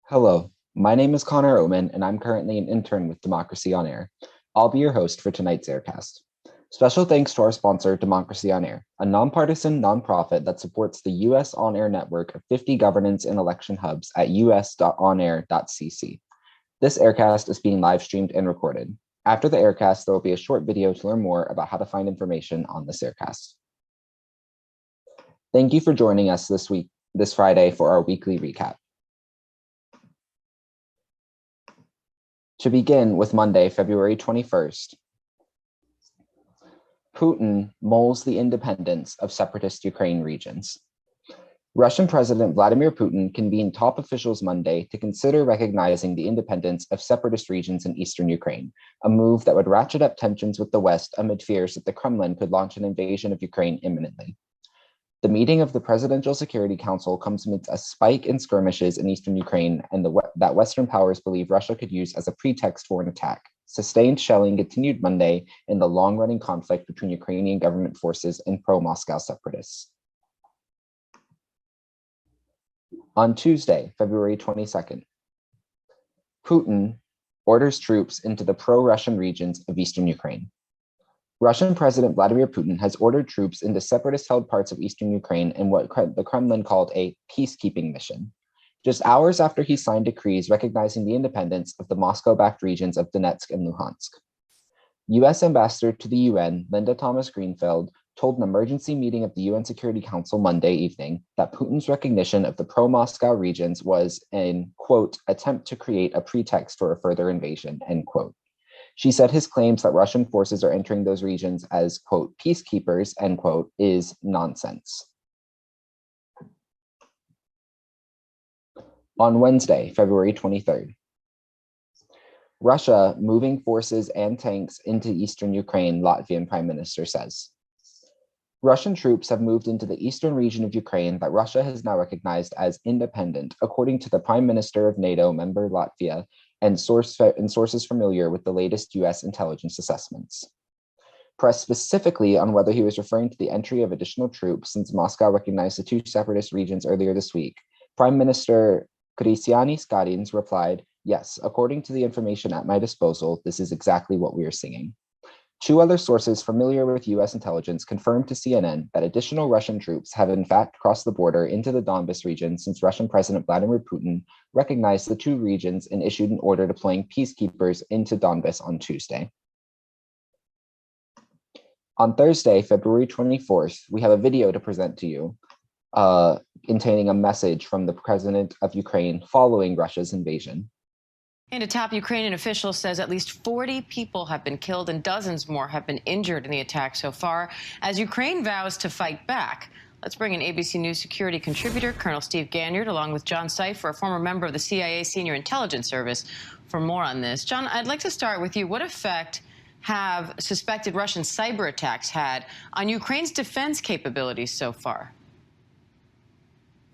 Hello, my name is Connor Oman, and I'm currently an intern with Democracy on Air. I'll be your host for tonight's Aircast. Special thanks to our sponsor, Democracy on Air, a nonpartisan nonprofit that supports the U.S. on-air network of 50 governance and election hubs at us.onair.cc. This Aircast is being live streamed and recorded. After the Aircast, there will be a short video to learn more about how to find information on this Aircast. Thank you for joining us this Friday for our weekly recap. To begin with Monday, February 21st, Putin mulls the independence of separatist Ukraine regions. Russian President Vladimir Putin convened top officials Monday to consider recognizing the independence of separatist regions in eastern Ukraine, a move that would ratchet up tensions with the West amid fears that the Kremlin could launch an invasion of Ukraine imminently. The meeting of the Presidential Security Council comes amidst a spike in skirmishes in eastern Ukraine and that Western powers believe Russia could use as a pretext for an attack. Sustained shelling continued Monday in the long-running conflict between Ukrainian government forces and pro-Moscow separatists. On Tuesday, February 22nd, Putin orders troops into the pro-Russian regions of eastern Ukraine. Russian President Vladimir Putin has ordered troops into separatist-held parts of eastern Ukraine in what the Kremlin called a peacekeeping mission, just hours after he signed decrees recognizing the independence of the Moscow-backed regions of Donetsk and Luhansk. U.S. Ambassador to the UN, Linda Thomas-Greenfield, told an emergency meeting of the UN Security Council Monday evening that Putin's recognition of the pro-Moscow regions was an, quote, attempt to create a pretext for a further invasion, end quote. She said his claims that Russian forces are entering those regions as, quote, peacekeepers, end quote, is nonsense. On Wednesday, February 23rd, Russia moving forces and tanks into eastern Ukraine, Latvian Prime Minister says. Russian troops have moved into the eastern region of Ukraine that Russia has now recognized as independent, according to the Prime Minister of NATO member Latvia, and sources familiar with the latest US intelligence assessments. Pressed specifically on whether he was referring to the entry of additional troops since Moscow recognized the two separatist regions earlier this week, Prime Minister Kristianis Kariņš replied, yes, according to the information at my disposal, this is exactly what we are seeing. Two other sources familiar with US intelligence confirmed to CNN that additional Russian troops have in fact crossed the border into the Donbas region since Russian President Vladimir Putin recognized the two regions and issued an order deploying peacekeepers into Donbas on Tuesday. On Thursday, February 24th, we have a video to present to you containing a message from the president of Ukraine following Russia's invasion. And a top Ukrainian official says at least 40 people have been killed and dozens more have been injured in the attack so far as Ukraine vows to fight back. Let's bring in ABC News security contributor Colonel Steve Ganyard along with John Cipher, a former member of the CIA Senior Intelligence Service, for more on this. John, I'd like to start with you. What effect have suspected Russian cyber attacks had on Ukraine's defense capabilities so far?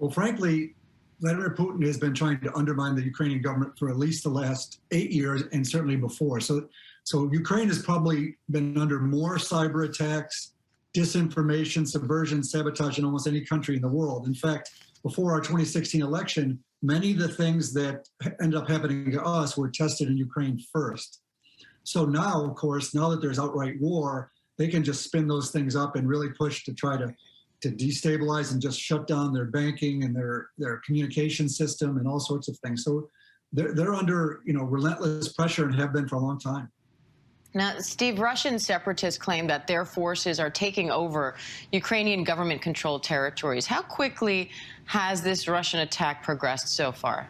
Well, frankly, Vladimir Putin has been trying to undermine the Ukrainian government for at least the last 8 years and certainly before. So Ukraine has probably been under more cyber attacks, disinformation, subversion, sabotage than almost any country in the world. In fact, before our 2016 election, many of the things that ended up happening to us were tested in Ukraine first. So now, of course, now that there's outright war, they can just spin those things up and really push to try to destabilize and just shut down their banking and their communication system and all sorts of things. So they're under relentless pressure and have been for a long time. Now, Steve, Russian separatists claim that their forces are taking over Ukrainian government-controlled territories. How quickly has this Russian attack progressed so far?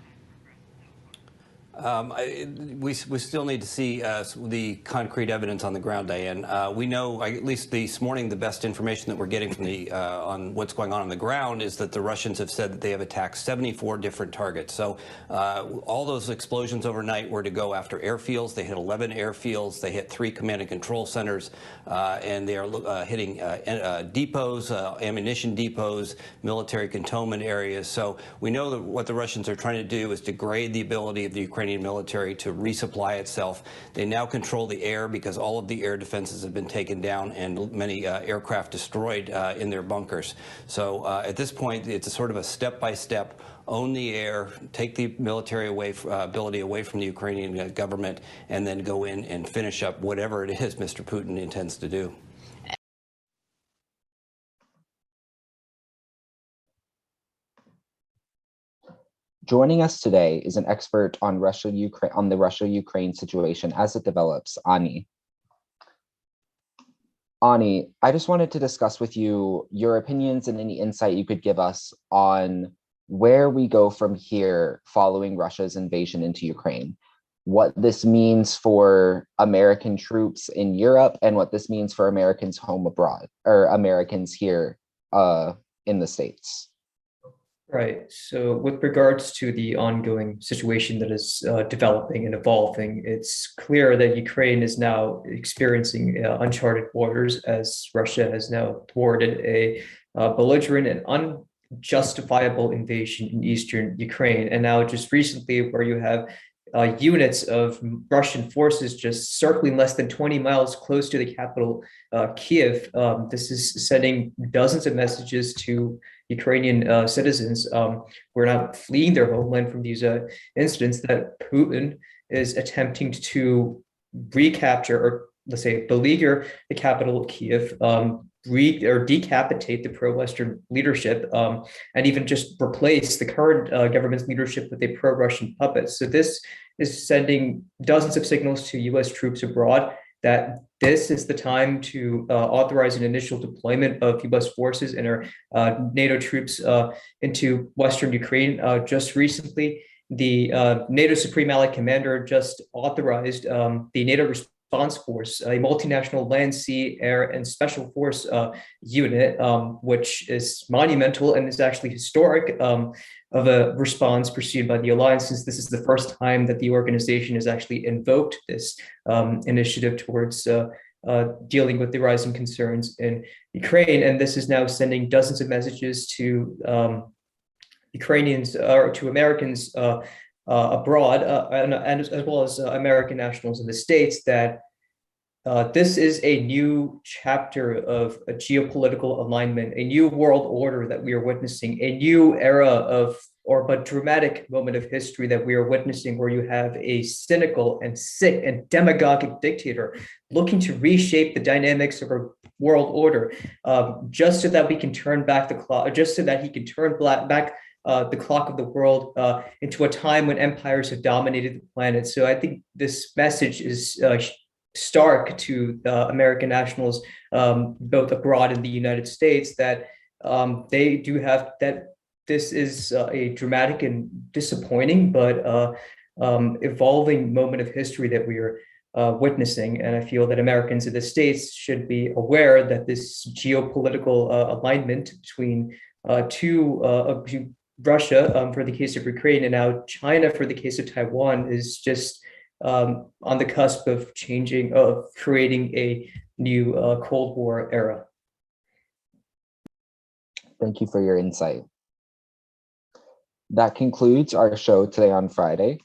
We still need to see the concrete evidence on the ground, Diane. We know, at least this morning, the best information that we're getting from on what's going on the ground is that the Russians have said that they have attacked 74 different targets. So all those explosions overnight were to go after airfields. They hit 11 airfields. They hit 3 command and control centers, and they are hitting depots, ammunition depots, military cantonment areas. So we know that what the Russians are trying to do is degrade the ability of the Ukrainian Ukrainian military to resupply itself. They now control the air because all of the air defenses have been taken down and many aircraft destroyed in their bunkers. So at this point, it's a sort of a step-by-step, own the air, take the military ability away from the Ukrainian government, and then go in and finish up whatever it is Mr. Putin intends to do. Joining us today is an expert on the Russia-Ukraine situation as it develops, Ani. Ani, I just wanted to discuss with you your opinions and any insight you could give us on where we go from here following Russia's invasion into Ukraine, what this means for American troops in Europe, and what this means for Americans home abroad, or Americans here in the States. Right. So with regards to the ongoing situation that is developing and evolving, it's clear that Ukraine is now experiencing uncharted waters as Russia has now thwarted a belligerent and unjustifiable invasion in eastern Ukraine. And now just recently where you have units of Russian forces just circling less than 20 miles close to the capital, Kiev. This is sending dozens of messages to Ukrainian citizens who are now fleeing their homeland from these incidents that Putin is attempting to recapture, or let's say beleaguer, the capital of Kiev, decapitate the pro-Western leadership, and even just replace the current government's leadership with a pro-Russian puppet. So this is sending dozens of signals to U.S. troops abroad that this is the time to authorize an initial deployment of U.S. forces and our NATO troops into Western Ukraine. Just recently, the NATO Supreme Allied Commander just authorized the NATO Response Force, a multinational land, sea, air, and special force unit, which is monumental and is actually historic of a response pursued by the alliance, since this is the first time that the organization has actually invoked this initiative towards dealing with the rising concerns in Ukraine. And this is now sending dozens of messages to Ukrainians or to Americans abroad, and as well as American nationals in the States, that this is a new chapter of a geopolitical alignment, a new world order that we are witnessing, a new era of, or a dramatic moment of history that we are witnessing, where you have a cynical and sick and demagogic dictator looking to reshape the dynamics of our world order, just so that we can turn back the clock, just so that he can turn back the clock of the world into a time when empires have dominated the planet. So I think this message is stark to American nationals, both abroad in the United States, that they do have that. This is a dramatic and disappointing, but evolving moment of history that we are witnessing. And I feel that Americans in the States should be aware that this geopolitical alignment between Russia for the case of Ukraine and now China for the case of Taiwan is just on the cusp of changing, of creating a new Cold War era. Thank you for your insight. That concludes our show today on Friday.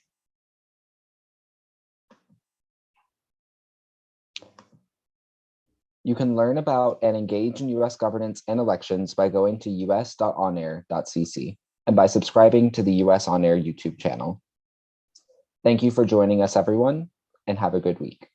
You can learn about and engage in U.S. governance and elections by going to us.onair.cc and by subscribing to the US On Air YouTube channel. Thank you for joining us, everyone, and have a good week.